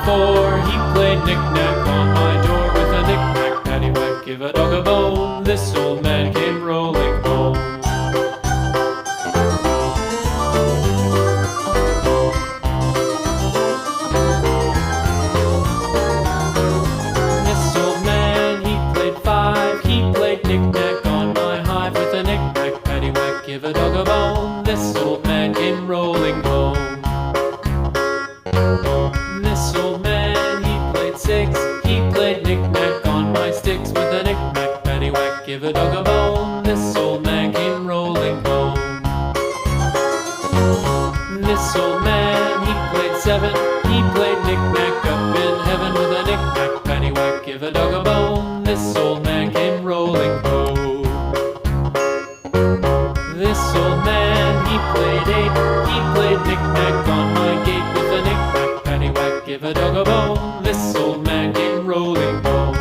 4. He played knick-knack on my door with a knick-knack, paddywhack, give a dog a bone. This old man came rolling home. This old man, he played 5. He played knick-knack on my hive with a knick-knack, paddywhack, give a dog a bone. This old man came rolling home. This old man, he played 6. He played knick-knack on my sticks with a knick-knack, paddywhack, give a dog a bone. This old man came rolling home. This old man, he played 7. He played knick-knack up in heaven with a knick-knack, paddywhack, give a dog a bone. This old man came rolling home. This old man, he played 8. He played knick-knack on my gate with a knick-knack, paddywhack, give a dog a bone. This old man came rolling home.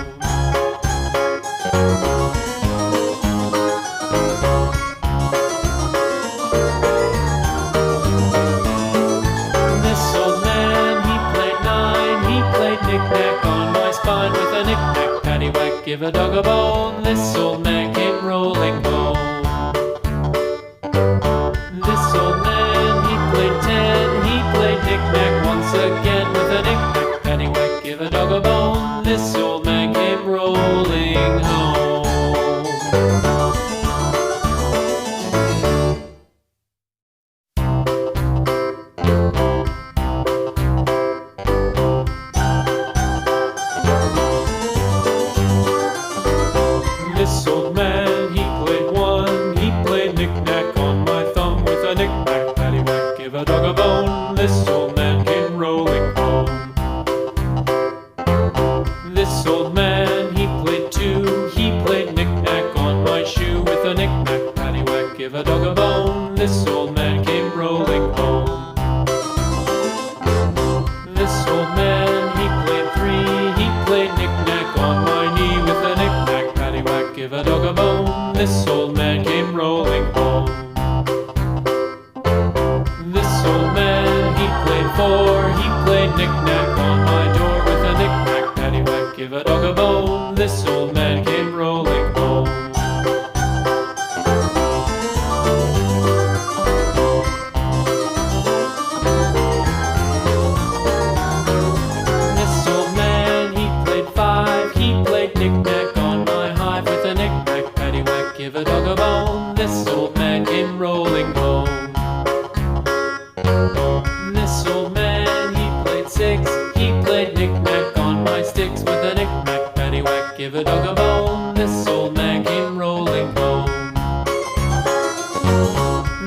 This old man, he played 9. He played knick-knack on my spine with a knick-knack, paddywhack, give a dog a bone. This old man came rolling home. This old man, he played 10. He played knick-knack once again with a knick-knack, paddywhack, give a dog a bone. This old man came rolling home. This old man, he played 1. He played knick-knack on my thumb with a knick-knack, paddywhack, give a dog a bone. This old man came rolling home. This old man, he played 2. He played knick-knack on my shoe with a knick-knack, paddywhack, give a dog a bone. This old man came rolling home. This old man, he played 3. He played knick-knack on my knee with a knick-knack, paddywhack, give a dog a bone. This old man came rolling home. This old man, he played 4. He played knick-knack on my door with a knick-knack, paddywhack, give a dog a bone. This old man came rolling home. This old man, he played 5. He played knick-knack on my hive with a knick-knack, paddywhack, give a dog a bone. This old man came rolling home. This old man, he played 6. He played knick-knack on my sticks with a knick-knack, paddywhack, give a dog a bone. This old man came rolling home.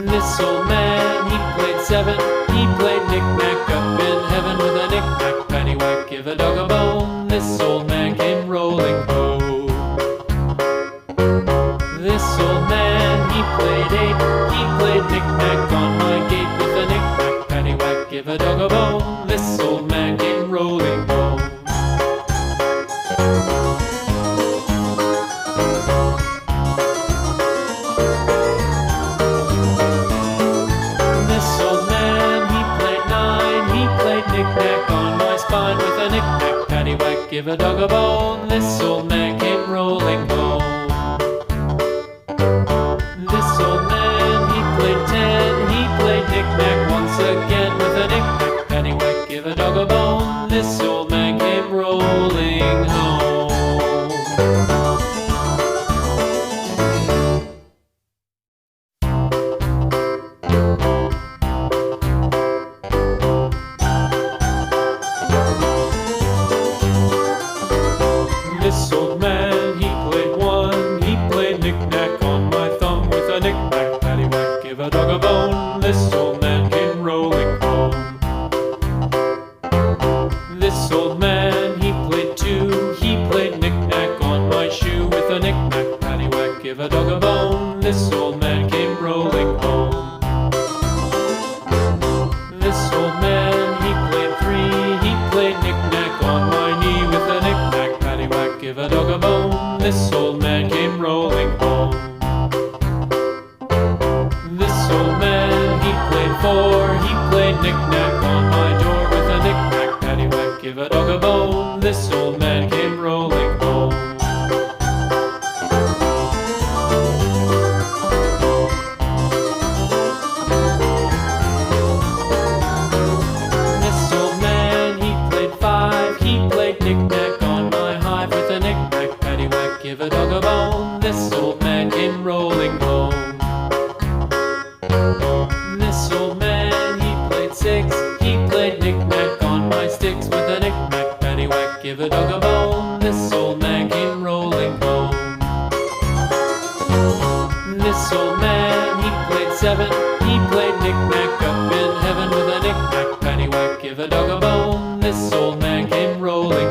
This old man, he played 7. He played knick-knack up in heaven with a knick-knack, paddywhack, give a dog a bone. This old man came rolling home. This old man, he played 8. He played knick-knack on my gate with a knick-knack, paddywhack, give a dog a bone. This old man came rolling home. This old man, he played 9. He played knick-knack on my spine with a knick-knack, paddywhack, give a dog a bone. This old man came rolling home. This old man, he played 10. He played knick-knack once again with a knick-knack, paddywhack, give a dog a bone. This old man came rolling home. This old give a dog a bone. This old man came rolling home. This old man, he played five. He played knick-knack on my hive with a knick-knack, paddywhack, give a dog a bone. This old man came rolling home. This old man, he played six. He played knick-knack on my sticks with a knick-knack, paddywhack, give a dog a bone. This old man came rolling home. This old man, he played seven. He played knick-knack up in heaven with a knick-knack, paddywhack, give a dog a bone.